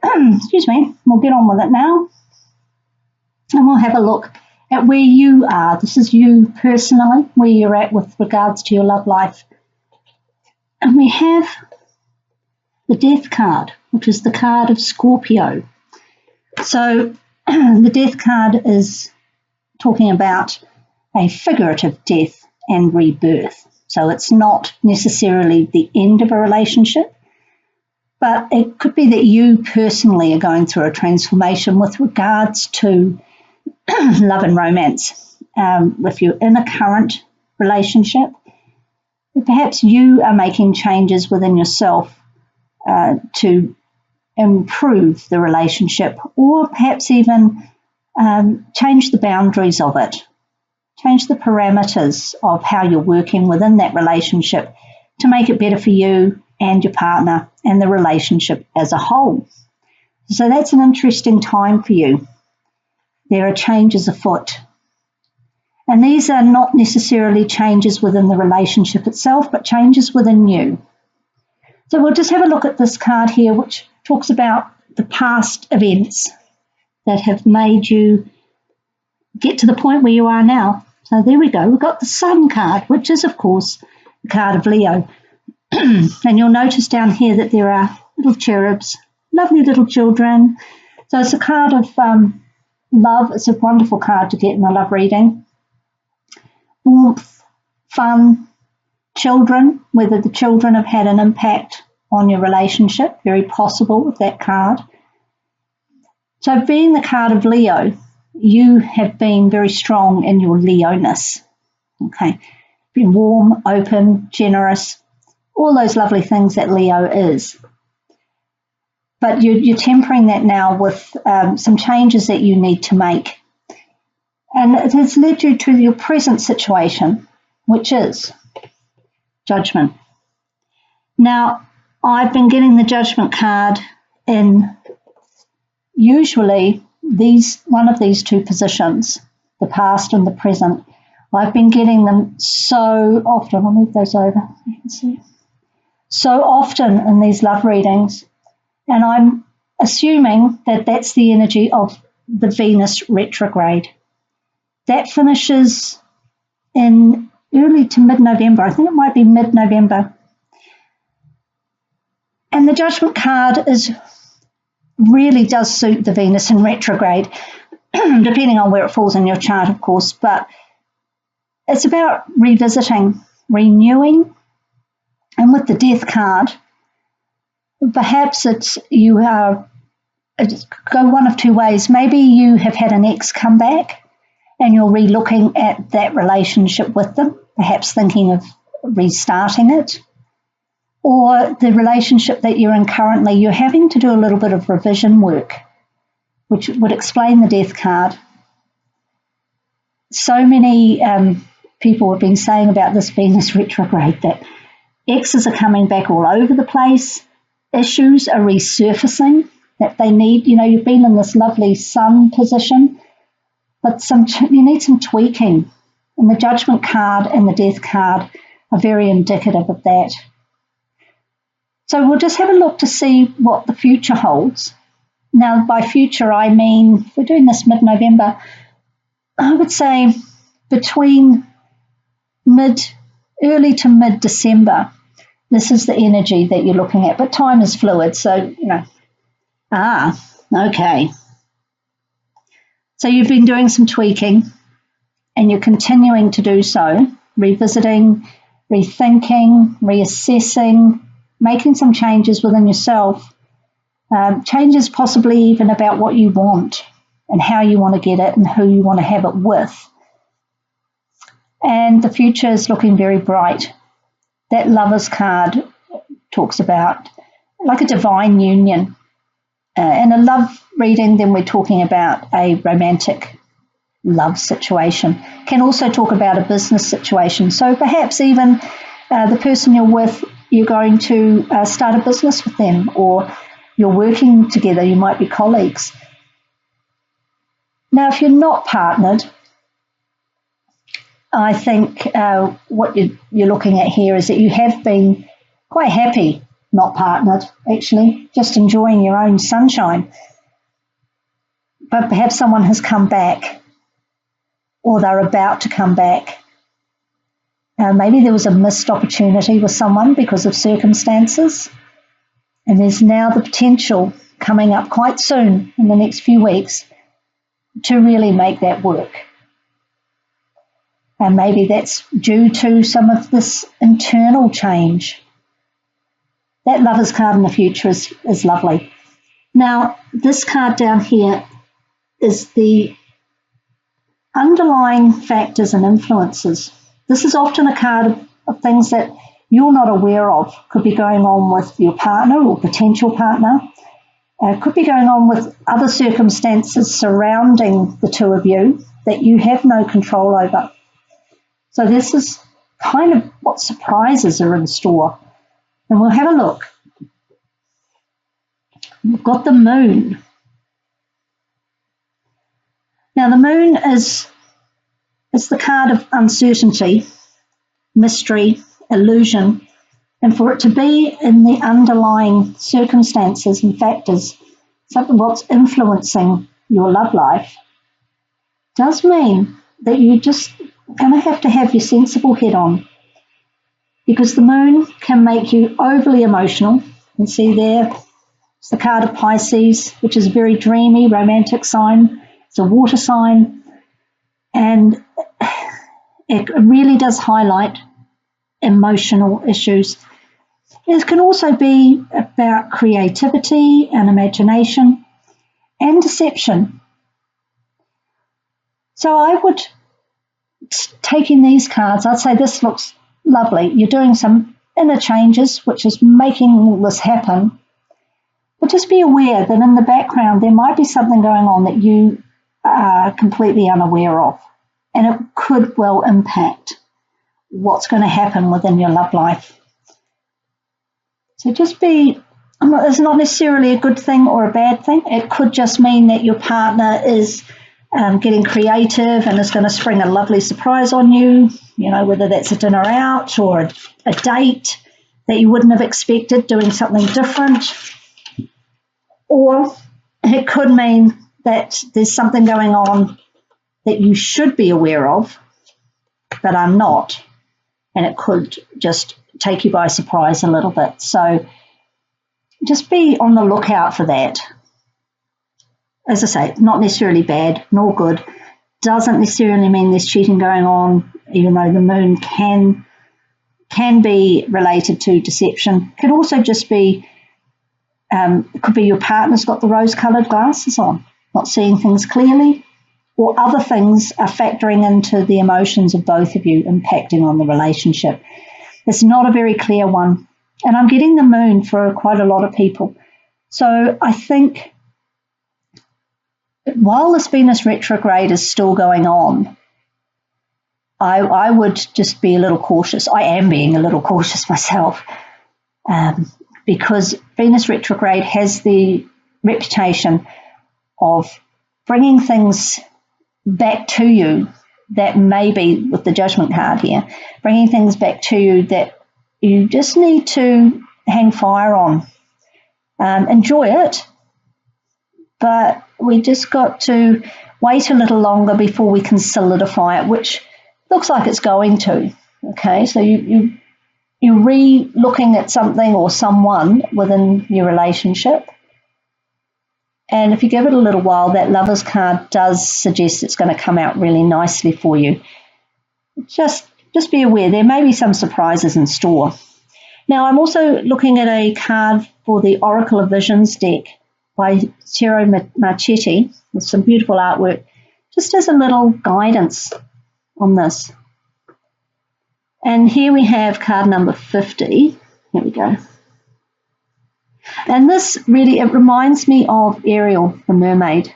excuse me, we'll get on with it now. And we'll have a look at where you are. This is you personally, where you're at with regards to your love life. And we have the Death card, which is the card of Scorpio. So the Death card is talking about a figurative death and rebirth. So it's not necessarily the end of a relationship, but it could be that you personally are going through a transformation with regards to love and romance. If you're in a current relationship, perhaps you are making changes within yourself to improve the relationship, or perhaps even change the boundaries of it, change the parameters of how you're working within that relationship to make it better for you and your partner and the relationship as a whole. So that's an interesting time for you. There are changes afoot. And these are not necessarily changes within the relationship itself, but changes within you. So we'll just have a look at this card here, which talks about the past events that have made you get to the point where you are now. So there we go. We've got the Sun card, which is, of course, the card of Leo. And you'll notice down here that there are little cherubs, lovely little children. So it's a card of love. It's a wonderful card to get in a love reading. Warmth, fun, children, whether the children have had an impact on your relationship, very possible with that card. So being the card of Leo, you have been very strong in your Leo-ness. Okay, been warm, open, generous, all those lovely things that Leo is. But you're tempering that now with some changes that you need to make. And it has led you to your present situation, which is Judgment. Now, I've been getting the Judgment card in usually one of these two positions, the past and the present. I've been getting them so often. I'll move those over so you can see. So often in these love readings, and I'm assuming that that's the energy of the Venus retrograde. That finishes in early to mid-November. I think it might be mid-November. And the Judgment card really does suit the Venus in retrograde, depending on where it falls in your chart, of course. But it's about revisiting, renewing, and with the Death card, perhaps you go one of two ways. Maybe you have had an ex come back and you're re-looking at that relationship with them, perhaps thinking of restarting it. Or the relationship that you're in currently, you're having to do a little bit of revision work, which would explain the Death card. So many people have been saying about this Venus retrograde that exes are coming back all over the place, issues are resurfacing that they need. You know, you've been in this lovely Sun position, but you need some tweaking. And the Judgment card and the Death card are very indicative of that. So we'll just have a look to see what the future holds. Now, by future, I mean, if we're doing this mid-November, I would say between early to mid-December, this is the energy that you're looking at. But time is fluid, so, you know. Okay. So you've been doing some tweaking, and you're continuing to do so, revisiting, rethinking, reassessing, making some changes within yourself, changes possibly even about what you want and how you want to get it and who you want to have it with. And the future is looking very bright. That Lovers card talks about like a divine union. In a love reading, then we're talking about a romantic love situation. Can also talk about a business situation. So perhaps even the person you're with, you're going to start a business with them, or you're working together, you might be colleagues. Now, if you're not partnered, I think what you're looking at here is that you have been quite happy not partnered, actually, just enjoying your own sunshine. But perhaps someone has come back, or they're about to come back. Maybe there was a missed opportunity with someone because of circumstances, and there's now the potential coming up quite soon in the next few weeks to really make that work. And maybe that's due to some of this internal change. That Lovers card in the future is lovely. Now, this card down here is the underlying factors and influences. This is often a card of things that you're not aware of. Could be going on with your partner or potential partner. Could be going on with other circumstances surrounding the two of you that you have no control over. So this is kind of what surprises are in store. And we'll have a look. We've got the moon. Now the moon is the card of uncertainty, mystery, illusion, and for it to be in the underlying circumstances and factors, something what's influencing your love life, does mean that you just going to have your sensible head on, because the moon can make you overly emotional. You can see there, it's the card of Pisces, which is a very dreamy, romantic sign. It's a water sign, and it really does highlight emotional issues. It can also be about creativity and imagination and deception. So I would, taking these cards, I'd say this looks lovely. You're doing some inner changes, which is making all this happen. But just be aware that in the background there might be something going on that you are completely unaware of, and it could well impact what's going to happen within your love life. So just be, it's not necessarily a good thing or a bad thing. It could just mean that your partner is getting creative and is going to spring a lovely surprise on you, whether that's a dinner out or a date that you wouldn't have expected, doing something different. Or it could mean that there's something going on that you should be aware of, but are not, and it could just take you by surprise a little bit. So just be on the lookout for that. As I say, not necessarily bad nor good. Doesn't necessarily mean there's cheating going on, even though the moon can be related to deception. Could also just be, it could be your partner's got the rose-coloured glasses on, not seeing things clearly, or other things are factoring into the emotions of both of you, impacting on the relationship. It's not a very clear one. And I'm getting the moon for quite a lot of people. So I think while this Venus retrograde is still going on, I would just be a little cautious. I am being a little cautious myself, because Venus retrograde has the reputation of bringing things back to you that maybe, with the Judgment card here, bringing things back to you that you just need to hang fire on. Enjoy it, but we just got to wait a little longer before we can solidify it, which looks like it's going to. Okay, so you're re-looking at something or someone within your relationship. And if you give it a little while, that Lovers card does suggest it's going to come out really nicely for you. Just be aware, there may be some surprises in store. Now, I'm also looking at a card for the Oracle of Visions deck by Ciro Marchetti with some beautiful artwork, just as a little guidance on this. And here we have card number 50. Here we go. And this really, it reminds me of Ariel, the mermaid.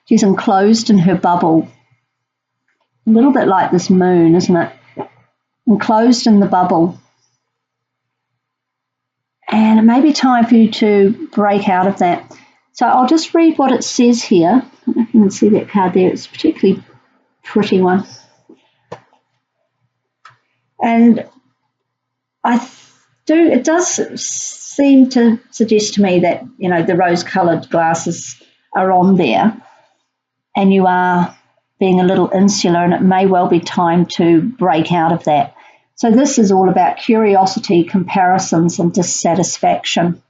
She's enclosed in her bubble. A little bit like this moon, isn't it? Enclosed in the bubble. And it may be time for you to break out of that. So I'll just read what it says here. I don't know if you can see that card there. It's a particularly pretty one. And it does seem to suggest to me that, you know, the rose-coloured glasses are on there and you are being a little insular, and it may well be time to break out of that. So this is all about curiosity, comparisons, and dissatisfaction.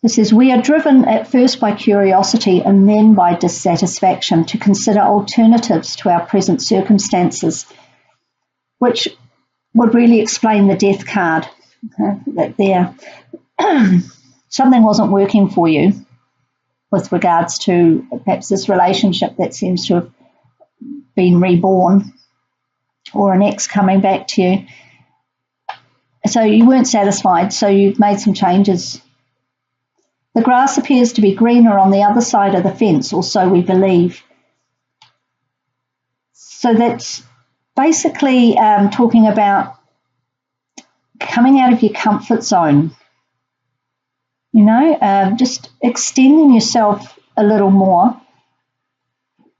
It says, we are driven at first by curiosity and then by dissatisfaction to consider alternatives to our present circumstances, which would really explain the death card. That there, something wasn't working for you with regards to perhaps this relationship that seems to have been reborn, or an ex coming back to you. So you weren't satisfied, so you've made some changes. The grass appears to be greener on the other side of the fence, or so we believe. So that's basically talking about coming out of your comfort zone, you know, just extending yourself a little more.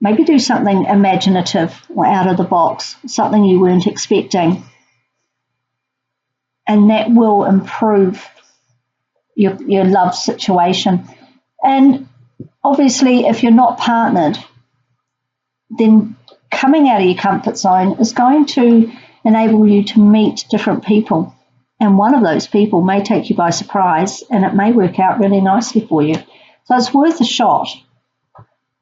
Maybe do something imaginative or out of the box, something you weren't expecting. And that will improve your love situation. And obviously, if you're not partnered, then coming out of your comfort zone is going to enable you to meet different people. And one of those people may take you by surprise, and it may work out really nicely for you. So it's worth a shot.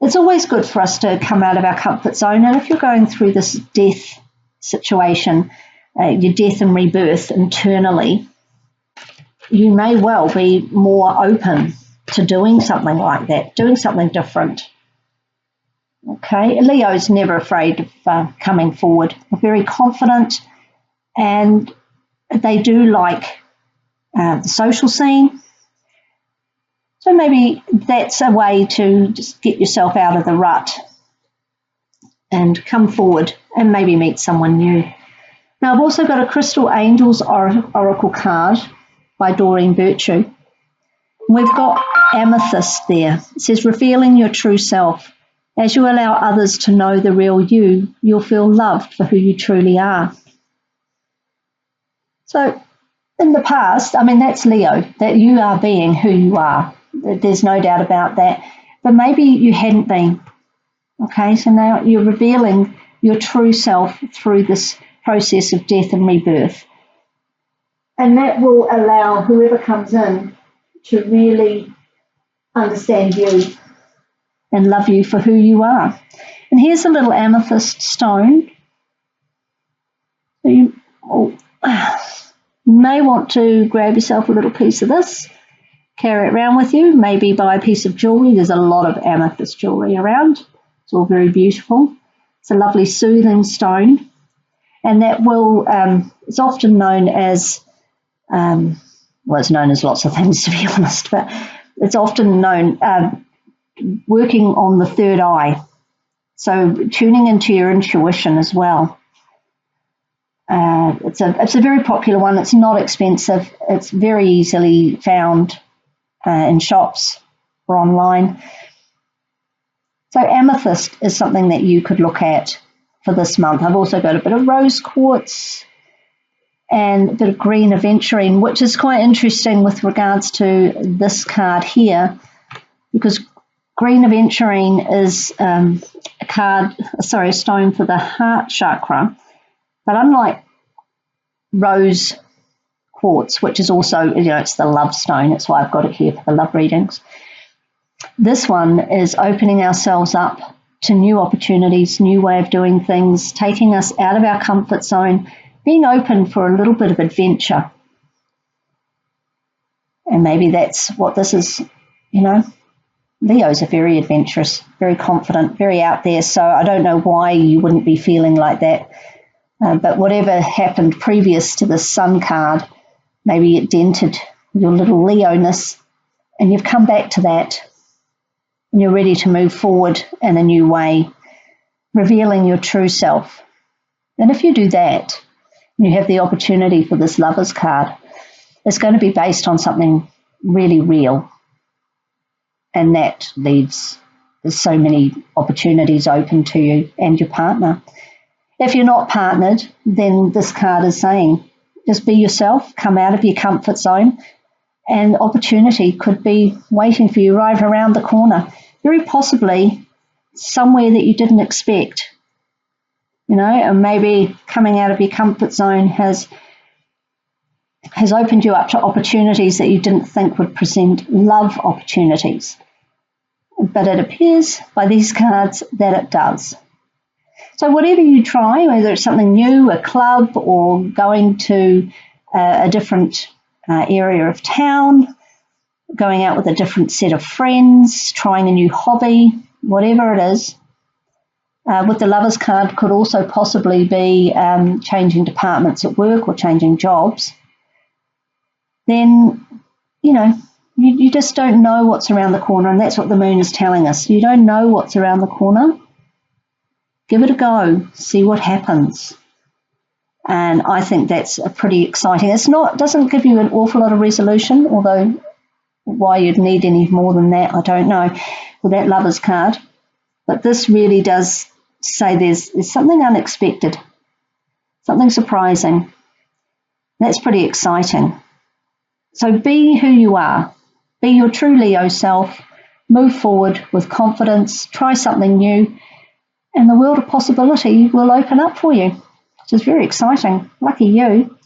It's always good for us to come out of our comfort zone. And if you're going through this death situation, your death and rebirth internally, you may well be more open to doing something like that, doing something different. Okay, Leo's never afraid of coming forward. They're very confident, and they do like the social scene. So maybe that's a way to just get yourself out of the rut and come forward and maybe meet someone new. Now, I've also got a Crystal Angels Oracle card by Doreen Virtue. We've got amethyst there. It says, revealing your true self. As you allow others to know the real you, you'll feel loved for who you truly are. So in the past, I mean, that's Leo, that you are being who you are. There's no doubt about that. But maybe you hadn't been. Okay, so now you're revealing your true self through this process of death and rebirth. And that will allow whoever comes in to really understand you and love you for who you are. And here's a little amethyst stone. So you may want to grab yourself a little piece of this, carry it around with you, maybe buy a piece of jewellery. There's a lot of amethyst jewellery around. It's all very beautiful. It's a lovely soothing stone. And that will, it's often known as, well, it's known as lots of things, to be honest, but it's often known working on the third eye. So tuning into your intuition as well. It's a very popular one. It's not expensive. It's very easily found in shops or online. So amethyst is something that you could look at for this month. I've also got a bit of rose quartz and a bit of green aventurine, which is quite interesting with regards to this card here, because green aventurine is a stone for the heart chakra. But unlike rose quartz, which is also, it's the love stone, that's why I've got it here for the love readings. This one is opening ourselves up to new opportunities, new way of doing things, taking us out of our comfort zone, being open for a little bit of adventure. And maybe that's what this is, Leos are very adventurous, very confident, very out there, so I don't know why you wouldn't be feeling like that. But whatever happened previous to the Sun card, maybe it dented your little Leo-ness, and you've come back to that, and you're ready to move forward in a new way, revealing your true self. And if you do that, and you have the opportunity for this Lovers card, it's going to be based on something really real. And that leaves so many opportunities open to you and your partner. If you're not partnered, then this card is saying Just be yourself, come out of your comfort zone, and opportunity could be waiting for you right around the corner, very possibly somewhere that you didn't expect. And maybe coming out of your comfort zone has opened you up to opportunities that you didn't think would present love opportunities. But it appears by these cards that it does. So whatever you try, whether it's something new, a club, or going to a different area of town, going out with a different set of friends, trying a new hobby, whatever it is, with the Lovers card could also possibly be changing departments at work or changing jobs, then, you just don't know what's around the corner, and that's what the moon is telling us. You don't know what's around the corner. Give it a go, see what happens. And I think that's pretty exciting. Doesn't give you an awful lot of resolution, although why you'd need any more than that, I don't know, with that Lovers card. But this really does say there's something unexpected, something surprising. That's pretty exciting. So be who you are. Be your true Leo self. Move forward with confidence. Try something new. And the world of possibility will open up for you, which is very exciting. Lucky you.